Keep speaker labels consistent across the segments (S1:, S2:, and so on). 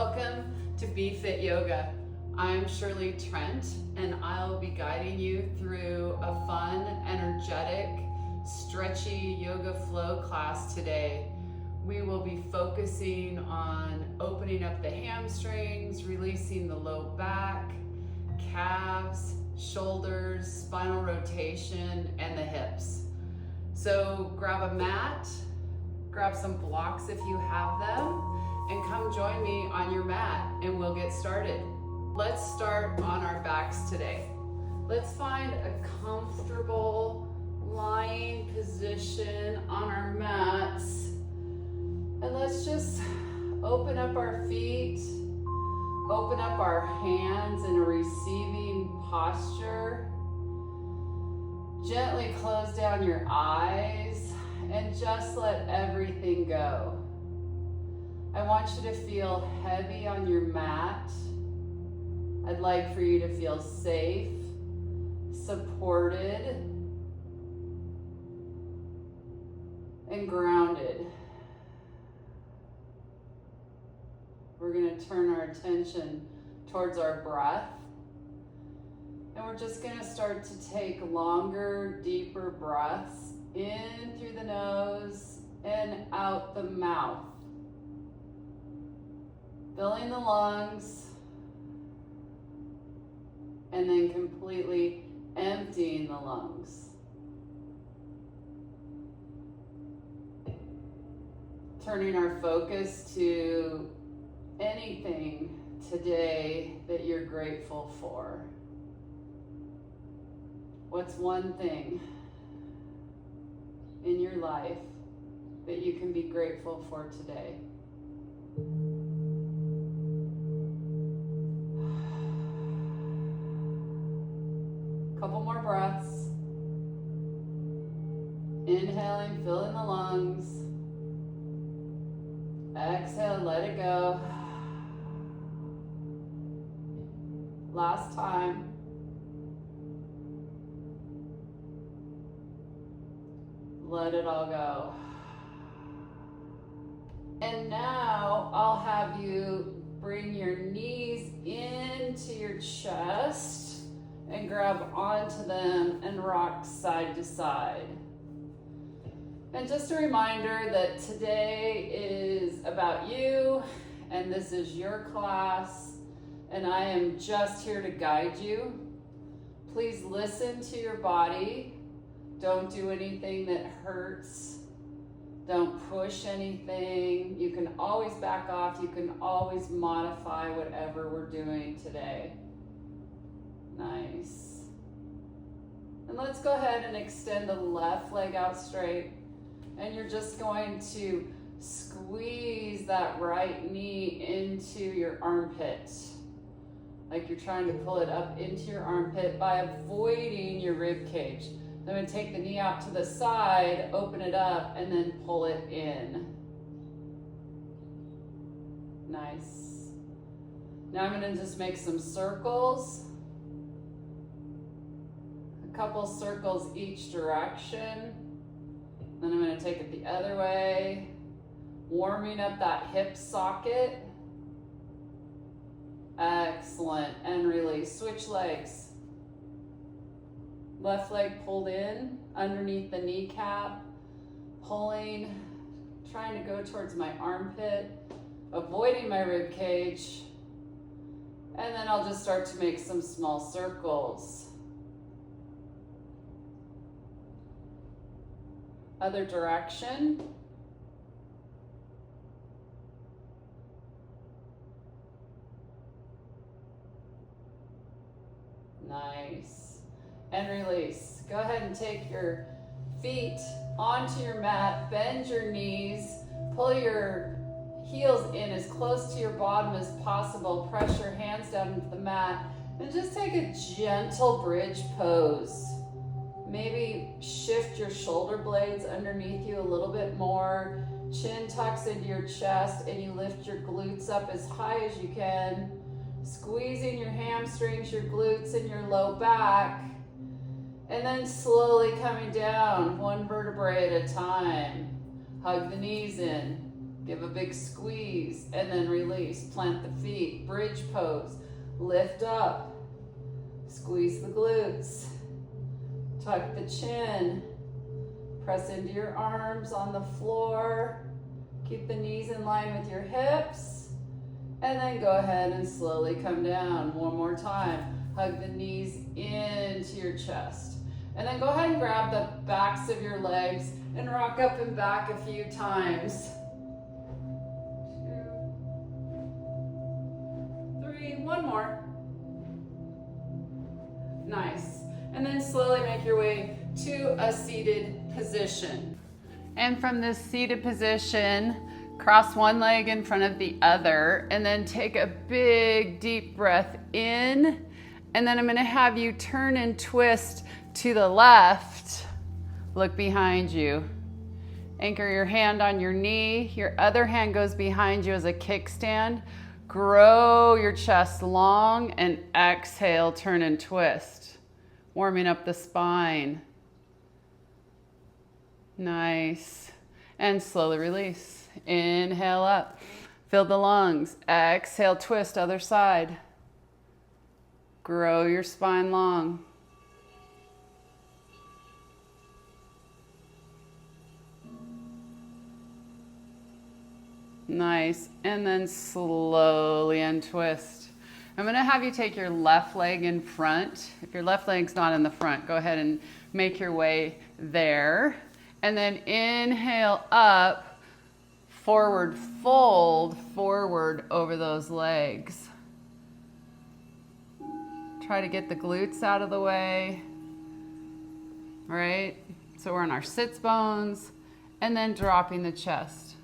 S1: Welcome to Be Fit Yoga. I'm Shirley Trent, and I'll be guiding you through a fun, energetic, stretchy yoga flow class today. We will be focusing on opening up the hamstrings, releasing the low back, calves, shoulders, spinal rotation, and the hips. So grab a mat, grab some blocks if you have them, and come join me on your mat and we'll get started. Let's start on our backs today. Let's find a comfortable lying position on our mats. And let's just open up our feet, open up our hands in a receiving posture. Gently close down your eyes and just let everything go. I want you to feel heavy on your mat. I'd like for you to feel safe, supported, and grounded. We're going to turn our attention towards our breath. And we're just going to start to take longer, deeper breaths in through the nose and out the mouth. Filling the lungs and then completely emptying the lungs. Turning our focus to anything today that you're grateful for. What's one thing in your life that you can be grateful for today? Couple more breaths. Inhaling, filling the lungs. Exhale, let it go. Last time. Let it all go. And now I'll have you bring your knees into your chest and grab onto them and rock side to side. And just a reminder that today is about you and this is your class and I am just here to guide you. Please listen to your body. Don't do anything that hurts. Don't push anything. You can always back off. You can always modify whatever we're doing today. Nice. And let's go ahead and extend the left leg out straight. And you're just going to squeeze that right knee into your armpit. Like you're trying to pull it up into your armpit by avoiding your rib cage. I'm going to take the knee out to the side, open it up, and then pull it in. Nice. Now I'm going to just make some circles. A couple circles each direction. Then I'm going to take it the other way. Warming up that hip socket. Excellent. And release. Switch legs. Left leg pulled in underneath the kneecap, pulling, trying to go towards my armpit, avoiding my rib cage, and then I'll just start to make some small circles. Other direction. Nice. And release. Go ahead and take your feet onto your mat, bend your knees, pull your heels in as close to your bottom as possible, press your hands down into the mat, and just take a gentle bridge pose. Maybe shift your shoulder blades underneath you a little bit more, chin tucks into your chest, and you lift your glutes up as high as you can, squeezing your hamstrings, your glutes, and your low back. And then slowly coming down, one vertebrae at a time. Hug the knees in. Give a big squeeze and then release. Plant the feet, bridge pose. Lift up. Squeeze the glutes. Tuck the chin. Press into your arms on the floor. Keep the knees in line with your hips. And then go ahead and slowly come down. One more time. Hug the knees into your chest. And then go ahead and grab the backs of your legs and rock up and back a few times. 2, 3, one more. Nice. And then slowly make your way to a seated position. And from this seated position, cross one leg in front of the other, and then take a big deep breath in. And then I'm gonna have you turn and twist to the left. Look behind you. Anchor your hand on your knee. Your other hand goes behind you as a kickstand. Grow your chest long and exhale, turn and twist. Warming up the spine. Nice. And slowly release. Inhale up. Fill the lungs. Exhale, twist, other side. Grow your spine long. Nice. And then slowly untwist. I'm going to have you take your left leg in front. If your left leg's not in the front, go ahead and make your way there. And then inhale up, forward fold, forward over those legs. Try to get the glutes out of the way. All right? So we're on our sits bones, and then dropping the chest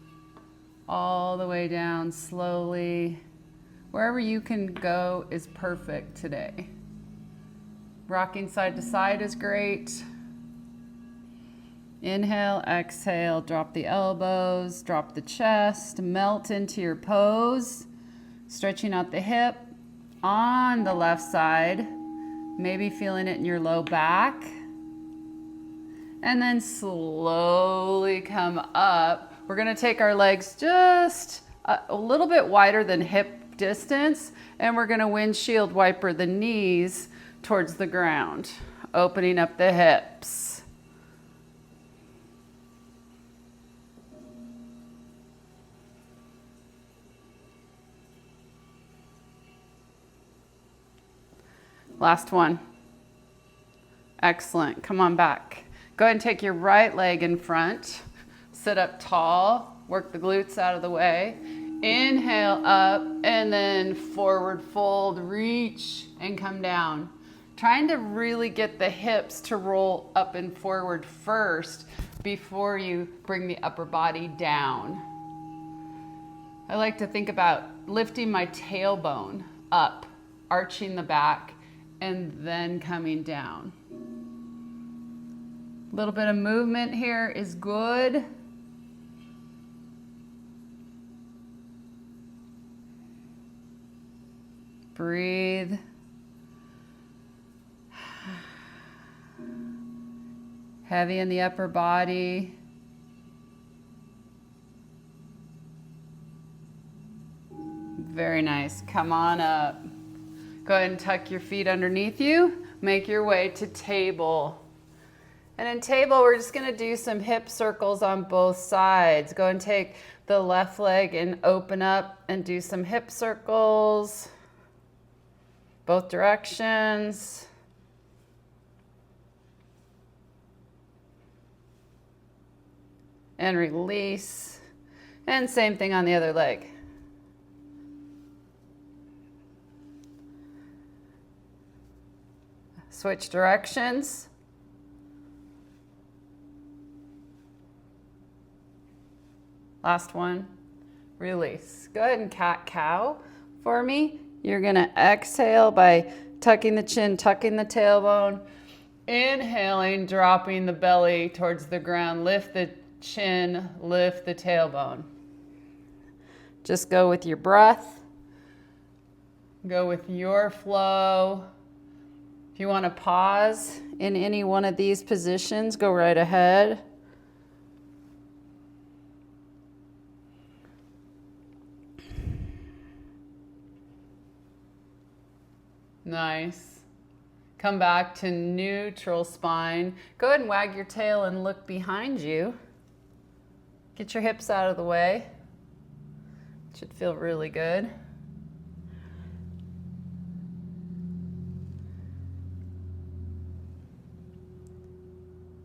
S1: all the way down slowly. Wherever you can go is perfect today. Rocking side to side is great. Inhale, exhale, drop the elbows, drop the chest, melt into your pose, stretching out the hip on the left side, maybe feeling it in your low back. And then slowly come up. We're gonna take our legs just a little bit wider than hip distance, and we're gonna windshield wiper the knees towards the ground, opening up the hips. Last one. Excellent. Come on back. Go ahead and take your right leg in front. Sit up tall. Work the glutes out of the way. Inhale up and then forward fold. Reach and come down. Trying to really get the hips to roll up and forward first before you bring the upper body down. I like to think about lifting my tailbone up, arching the back, and then coming down. A little bit of movement here is good. Breathe. Heavy in the upper body. Very nice. Come on up. Go ahead and tuck your feet underneath you. Make your way to table. And in table, we're just gonna do some hip circles on both sides. Go and take the left leg and open up and do some hip circles. Both directions. And release. And same thing on the other leg. Switch directions. Last one, release. Go ahead and cat-cow for me. You're gonna exhale by tucking the chin, tucking the tailbone. Inhaling, dropping the belly towards the ground. Lift the chin, lift the tailbone. Just go with your breath. Go with your flow. If you want to pause in any one of these positions, go right ahead. Nice. Come back to neutral spine. Go ahead and wag your tail and look behind you. Get your hips out of the way. Should feel really good.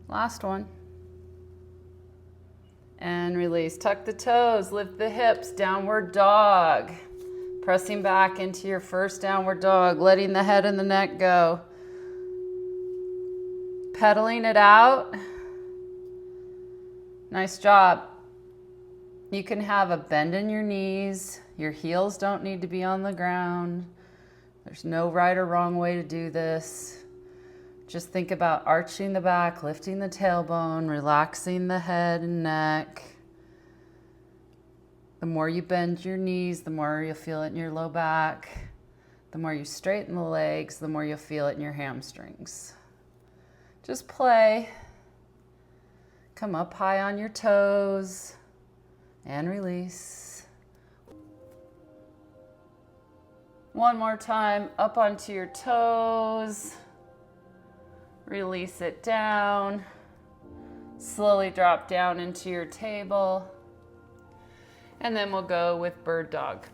S1: Last one. And release. Tuck the toes, lift the hips, downward dog. Pressing back into your first downward dog, letting the head and the neck go. Pedaling it out. Nice job. You can have a bend in your knees. Your heels don't need to be on the ground. There's no right or wrong way to do this. Just think about arching the back, lifting the tailbone, relaxing the head and neck. The more you bend your knees, the more you'll feel it in your low back. The more you straighten the legs, the more you'll feel it in your hamstrings. Just play. Come up high on your toes and release. One more time, up onto your toes. Release it down. Slowly drop down into your table. And then we'll go with bird dog.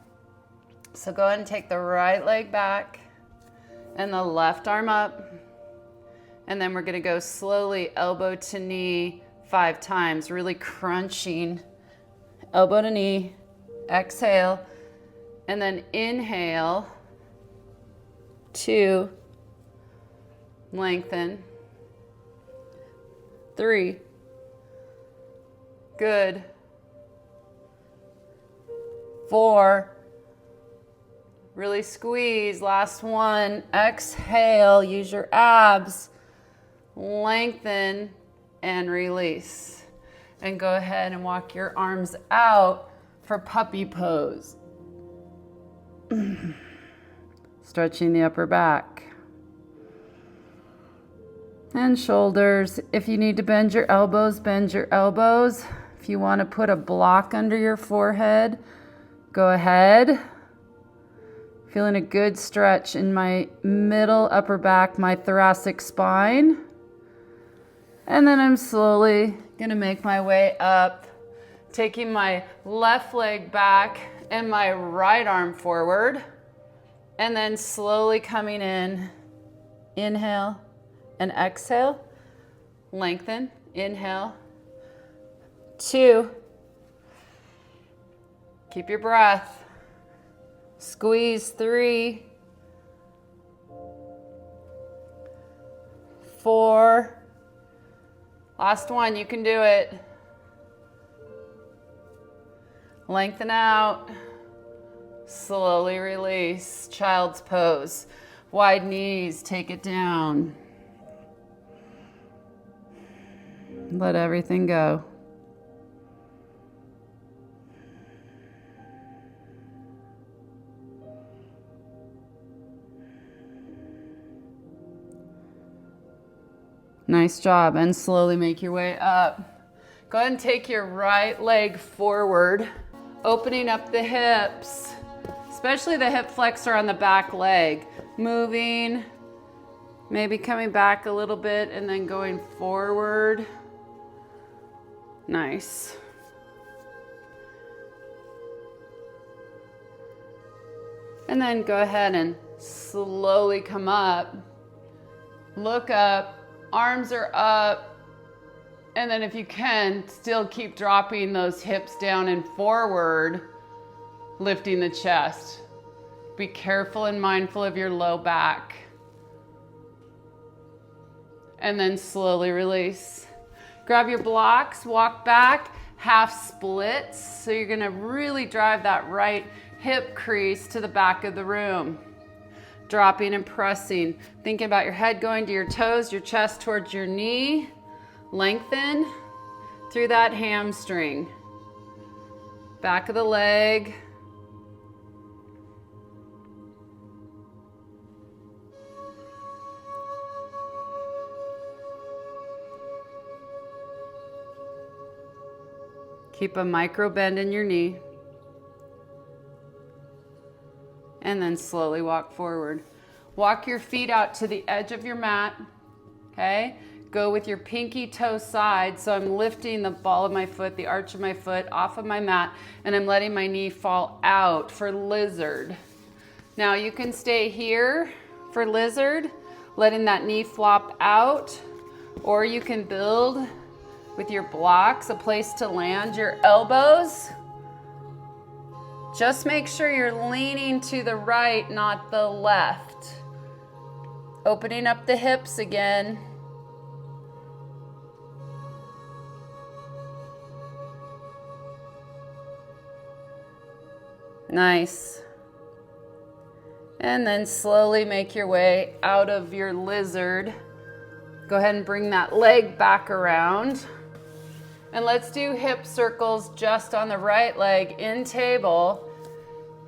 S1: So go ahead and take the right leg back and the left arm up. And then we're gonna go slowly elbow to knee 5 times, really crunching. Elbow to knee, exhale, and then inhale, 2, lengthen, 3, good, 4, really squeeze, last one, exhale, use your abs, lengthen, and release. And go ahead and walk your arms out for puppy pose. Stretching the upper back. And shoulders. If you need to bend your elbows, bend your elbows. If you want to put a block under your forehead, go ahead. Feeling a good stretch in my middle upper back, my thoracic spine. And then I'm slowly gonna make my way up, taking my left leg back and my right arm forward, and then slowly coming in. Inhale and exhale. Lengthen, inhale. 2. Keep your breath. Squeeze. 3. 4. Last one, you can do it. Lengthen out. Slowly release. Child's pose. Wide knees, take it down. Let everything go. Nice job, and slowly make your way up. Go ahead and take your right leg forward, opening up the hips, especially the hip flexor on the back leg. Moving, maybe coming back a little bit and then going forward. Nice. And then go ahead and slowly come up. Look up. Arms are up, and then if you can, still keep dropping those hips down and forward, lifting the chest. Be careful and mindful of your low back. And then slowly release. Grab your blocks, walk back, half splits. So you're gonna really drive that right hip crease to the back of the room. Dropping and pressing. Thinking about your head going to your toes, your chest towards your knee. Lengthen through that hamstring. Back of the leg. Keep a micro bend in your knee. And then slowly walk forward. Walk your feet out to the edge of your mat, okay? Go with your pinky toe side, so I'm lifting the ball of my foot, the arch of my foot off of my mat, and I'm letting my knee fall out for lizard. Now you can stay here for lizard, letting that knee flop out, or you can build with your blocks a place to land your elbows. Just make sure you're leaning to the right, not the left. Opening up the hips again. Nice. And then slowly make your way out of your lizard. Go ahead and bring that leg back around. And let's do hip circles just on the right leg in table.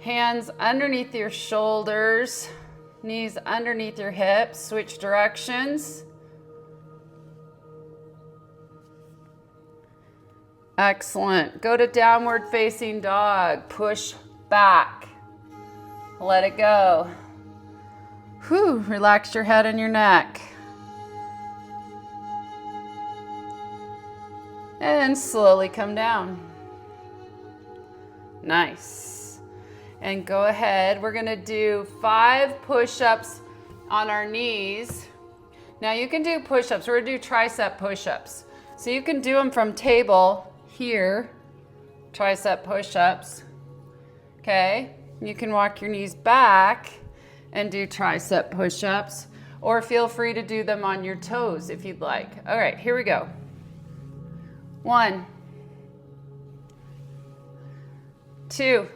S1: Hands underneath your shoulders, knees underneath your hips. Switch directions. Excellent. Go to downward facing dog. Push back. Let it go. Whew, relax your head and your neck. And slowly come down. Nice. And go ahead. We're gonna do 5 push-ups on our knees. Now you can do push-ups. We're gonna do tricep push-ups. So you can do them from table here. Tricep push-ups. Okay. You can walk your knees back and do tricep push-ups, or feel free to do them on your toes if you'd like. All right, here we go. 1, 2,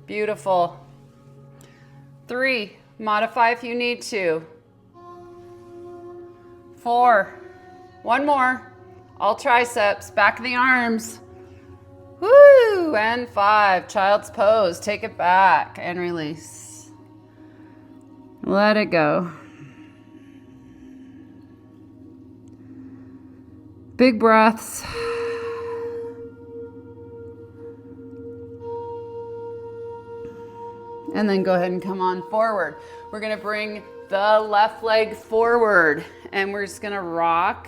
S1: beautiful. 3, modify if you need to. 4, one more, all triceps, back of the arms. Woo! And 5, child's pose. Take it back and release. Let it go. Big breaths. And then go ahead and come on forward. We're gonna bring the left leg forward and we're just gonna rock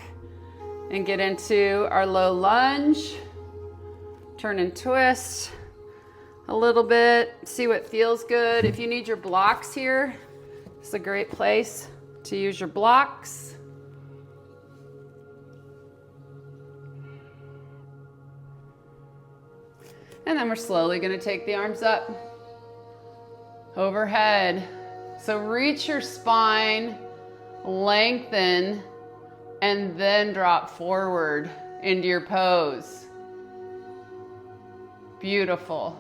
S1: and get into our low lunge. Turn and twist a little bit. See what feels good. If you need your blocks here, it's a great place to use your blocks. And then we're slowly going to take the arms up overhead. So reach your spine, lengthen, and then drop forward into your pose. Beautiful.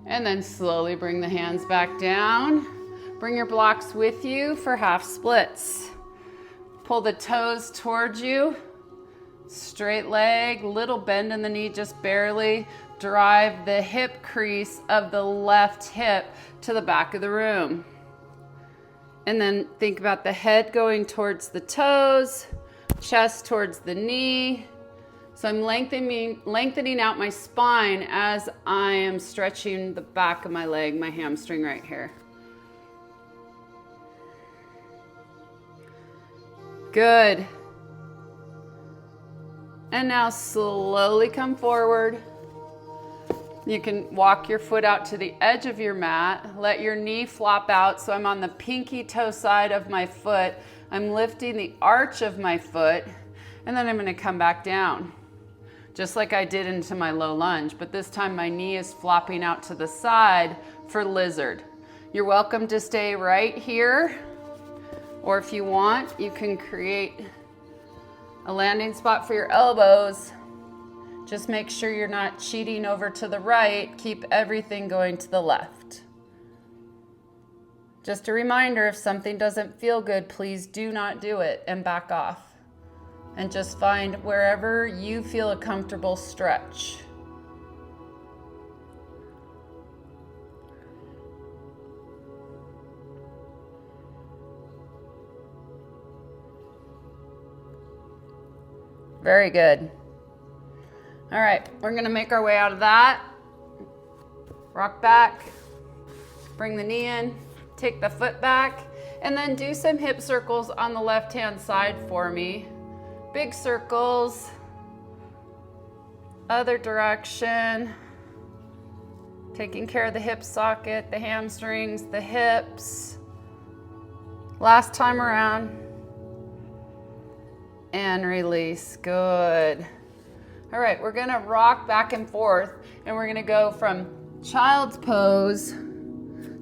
S1: And then slowly bring the hands back down. Bring your blocks with you for half splits. Pull the toes towards you. Straight leg, little bend in the knee, just barely. Drive the hip crease of the left hip to the back of the room. And then think about the head going towards the toes, chest towards the knee. So I'm lengthening out my spine as I am stretching the back of my leg, my hamstring right here. Good. And now slowly come forward. You can walk your foot out to the edge of your mat. Let your knee flop out. So I'm on the pinky toe side of my foot. I'm lifting the arch of my foot. And then I'm going to come back down, just like I did into my low lunge, but this time my knee is flopping out to the side for lizard. You're welcome to stay right here, or if you want, you can create a landing spot for your elbows. Just make sure you're not cheating over to the right. Keep everything going to the left. Just a reminder, if something doesn't feel good, please do not do it and back off. And just find wherever you feel a comfortable stretch. Very good. All right, we're gonna make our way out of that. Rock back, Bring the knee in, take the foot back, and then do some hip circles on the left-hand side for me. Big circles. Other direction. Taking care of the hip socket, the hamstrings, the hips. Last time around. And release. Good. All right, we're gonna rock back and forth, and we're gonna go from child's pose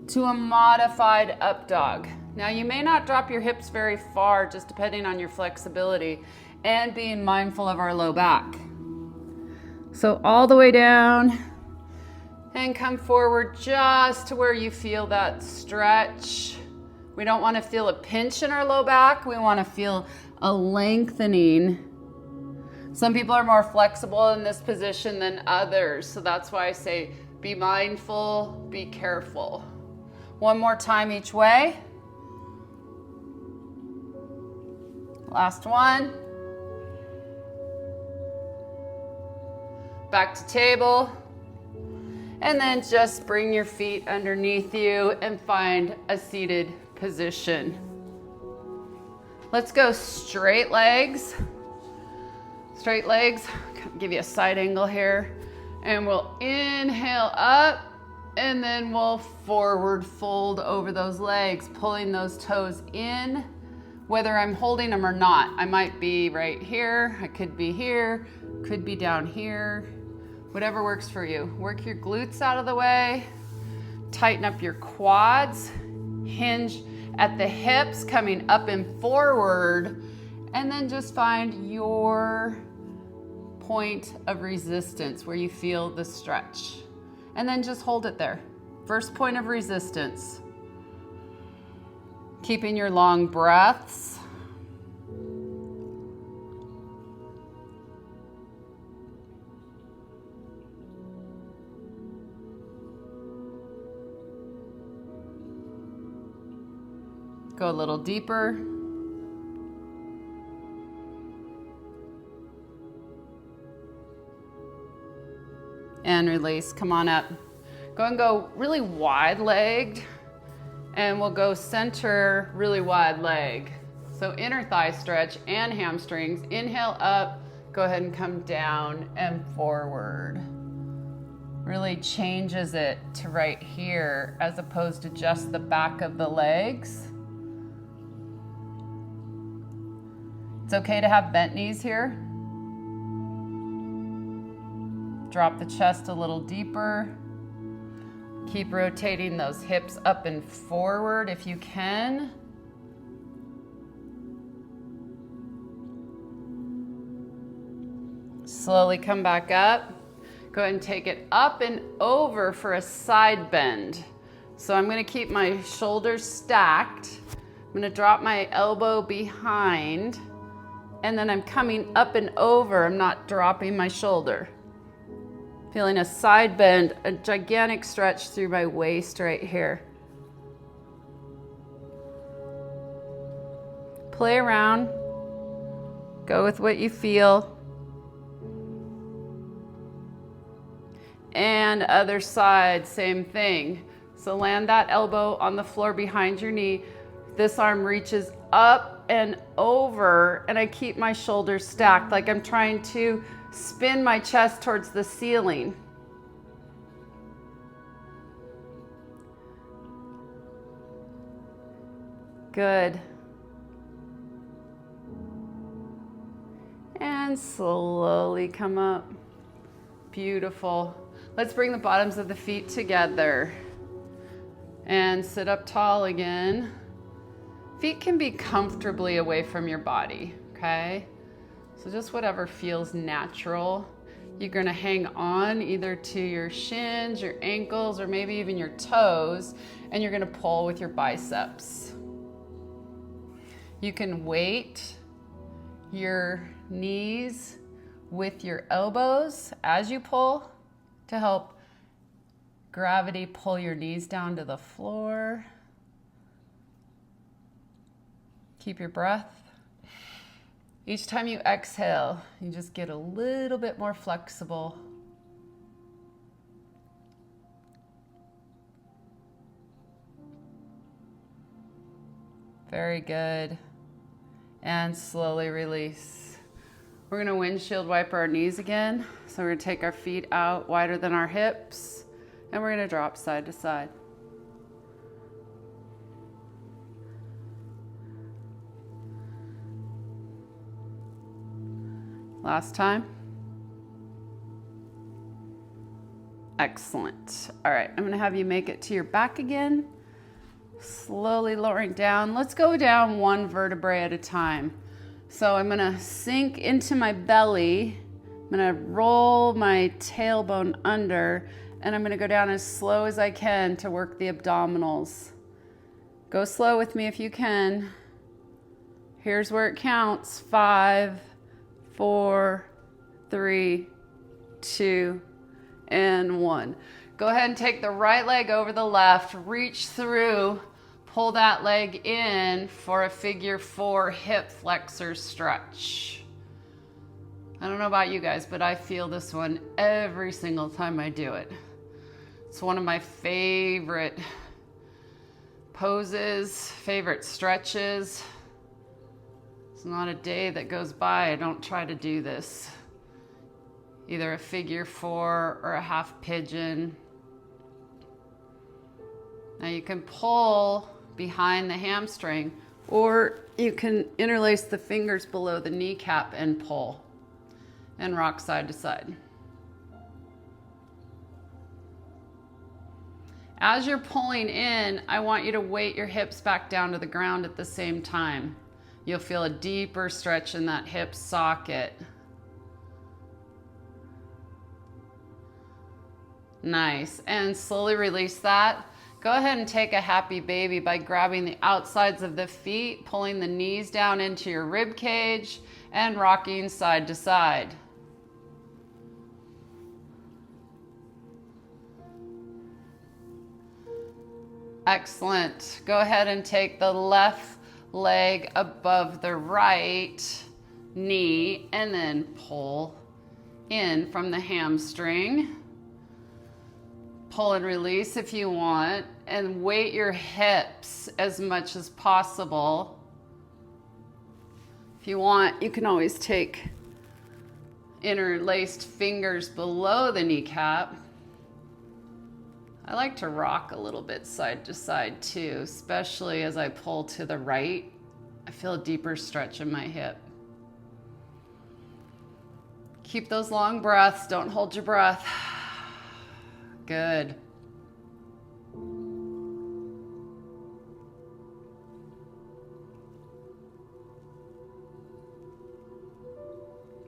S1: to a modified up dog. Now, you may not drop your hips very far, just depending on your flexibility and being mindful of our low back. So all the way down and come forward just to where you feel that stretch. We don't want to feel a pinch in our low back. We want to feel a lengthening. Some people are more flexible in this position than others. So that's why I say be mindful, be careful. One more time each way. Last one. Back to table. And then just bring your feet underneath you and find a seated position. Let's go straight legs. Straight legs. Give you a side angle here. And we'll inhale up, and then we'll forward fold over those legs, pulling those toes in, whether I'm holding them or not. I might be right here, I could be here, could be down here, whatever works for you. Work your glutes out of the way, tighten up your quads, hinge at the hips, coming up and forward, and then just find your point of resistance where you feel the stretch. And then just hold it there. First point of resistance. Keeping your long breaths. Go a little deeper. And release, come on up. Go really wide-legged, and we'll go center, really wide leg. So inner thigh stretch and hamstrings. Inhale up, go ahead and come down and forward. Really changes it to right here as opposed to just the back of the legs. It's okay to have bent knees here. Drop the chest a little deeper. Keep rotating those hips up and forward if you can. Slowly come back up. Go ahead and take it up and over for a side bend. So I'm going to keep my shoulders stacked. I'm going to drop my elbow behind, and then I'm coming up and over. I'm not dropping my shoulder. Feeling a side bend, a gigantic stretch through my waist right here. Play around. Go with what you feel. And other side, same thing. So land that elbow on the floor behind your knee. This arm reaches up and over, and I keep my shoulders stacked like I'm trying to spin my chest towards the ceiling. Good. And slowly come up. Beautiful. Let's bring the bottoms of the feet together and sit up tall again. Feet can be comfortably away from your body, okay? So just whatever feels natural. You're gonna hang on either to your shins, your ankles, or maybe even your toes, and you're gonna pull with your biceps. You can weight your knees with your elbows as you pull to help gravity pull your knees down to the floor. Keep your breath. Each time you exhale, you just get a little bit more flexible. Very good. And slowly release. We're gonna windshield wiper our knees again. So we're gonna take our feet out wider than our hips, and we're gonna drop side to side. Last time. Excellent. All right, I'm gonna have you make it to your back again. Slowly lowering down. Let's go down one vertebrae at a time. So I'm gonna sink into my belly. I'm gonna roll my tailbone under, and I'm gonna go down as slow as I can to work the abdominals. Go slow with me if you can. Here's where it counts. 5, 4, 3, 2, and 1. Go ahead and take the right leg over the left, reach through, pull that leg in for a figure 4 hip flexor stretch. I don't know about you guys, but I feel this one every single time I do it. It's one of my favorite poses, favorite stretches. It's not a day that goes by I don't try to do this. Either a figure 4 or a half pigeon. Now you can pull behind the hamstring, or you can interlace the fingers below the kneecap and pull and rock side to side. As you're pulling in, I want you to weight your hips back down to the ground at the same time. You'll feel a deeper stretch in that hip socket. Nice. And slowly release that. Go ahead and take a happy baby by grabbing the outsides of the feet, pulling the knees down into your rib cage, and rocking side to side. Excellent. Go ahead and take the left leg above the right knee and then pull in from the hamstring. Pull and release if you want, and weight your hips as much as possible. If you want, you can always take interlaced fingers below the kneecap. I like to rock a little bit side to side too, especially as I pull to the right. I feel a deeper stretch in my hip. Keep those long breaths. Don't hold your breath. Good.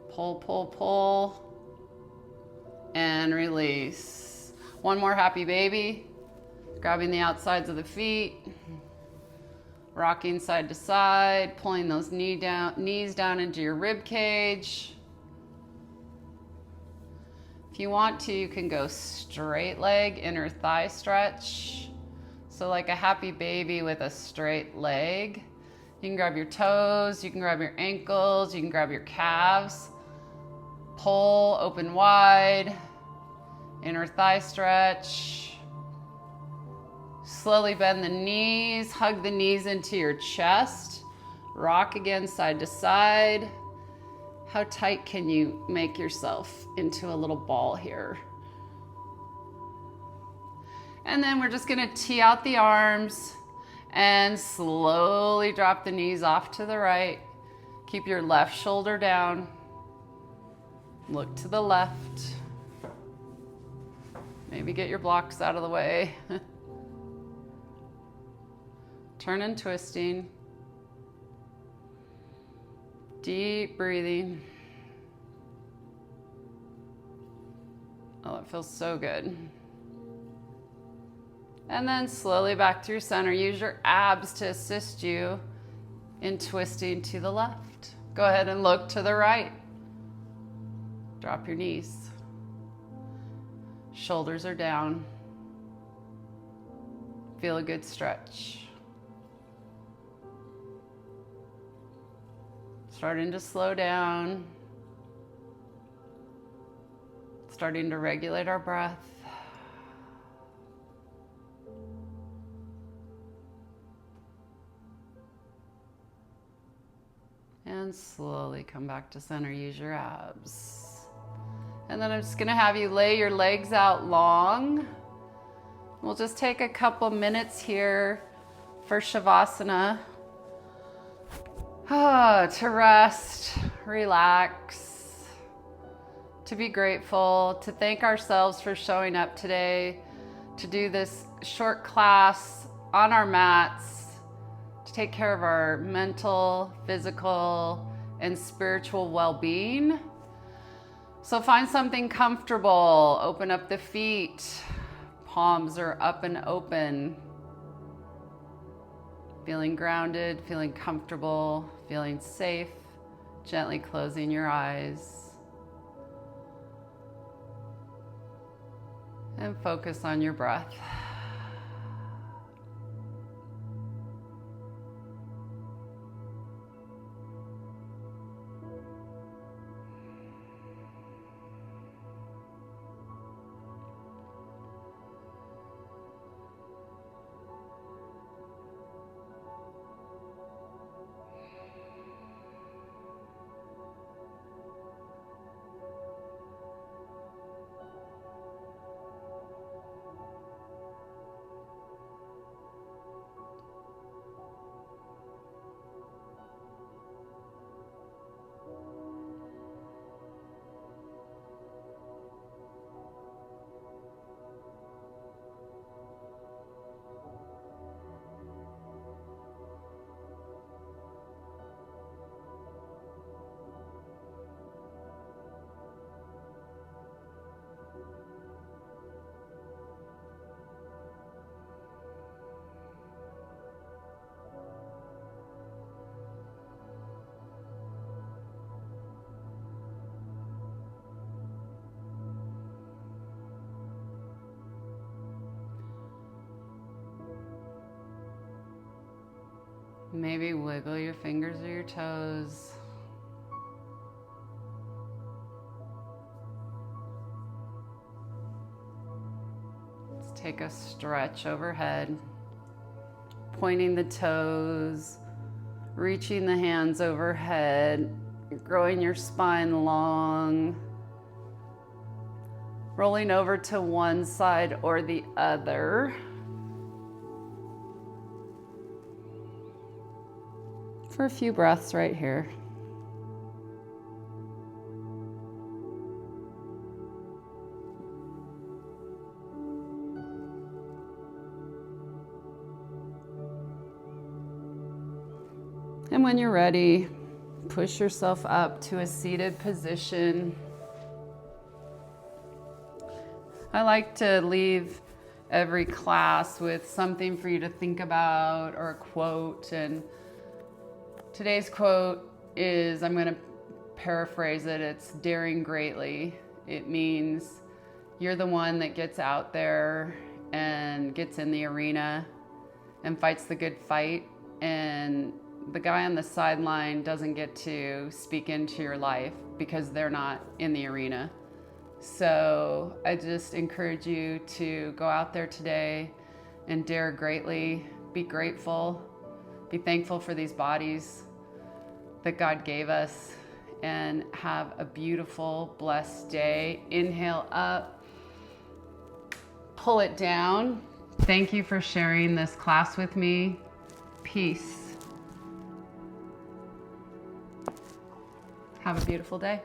S1: Pull, pull, pull, and release. One more happy baby. Grabbing the outsides of the feet, rocking side to side, pulling those knees down into your rib cage. If you want to, you can go straight leg, inner thigh stretch. So like a happy baby with a straight leg. You can grab your toes, you can grab your ankles, you can grab your calves. Pull, open wide, inner thigh stretch. Slowly bend the knees, hug the knees into your chest. Rock again side to side. How tight can you make yourself into a little ball here? And then we're just gonna tee out the arms and slowly drop the knees off to the right. Keep your left shoulder down. Look to the left. Maybe get your blocks out of the way. Turn and twisting. Deep breathing. Oh, it feels so good. And then slowly back through center. Use your abs to assist you in twisting to the left. Go ahead and look to the right. Drop your knees. Shoulders are down. Feel a good stretch. Starting to slow down. Starting to regulate our breath. And slowly come back to center, use your abs. And then I'm just gonna have you lay your legs out long. We'll just take a couple minutes here for Shavasana. To rest, relax, to be grateful, to thank ourselves for showing up today, to do this short class on our mats, to take care of our mental, physical, and spiritual well-being. So find something comfortable, open up the feet, palms are up and open. Feeling grounded, feeling comfortable, feeling safe, gently closing your eyes. And focus on your breath. Maybe wiggle your fingers or your toes. Let's take a stretch overhead, pointing the toes, reaching the hands overhead, growing your spine long, rolling over to one side or the other. For a few breaths right here. And when you're ready, push yourself up to a seated position. I like to leave every class with something for you to think about or a quote, and today's quote is, I'm going to paraphrase it, it's daring greatly. It means you're the one that gets out there and gets in the arena and fights the good fight, and the guy on the sideline doesn't get to speak into your life because they're not in the arena. So I just encourage you to go out there today and dare greatly, be grateful, be thankful for these bodies that God gave us, and have a beautiful, blessed day. Inhale up, pull it down. Thank you for sharing this class with me. Peace. Have a beautiful day.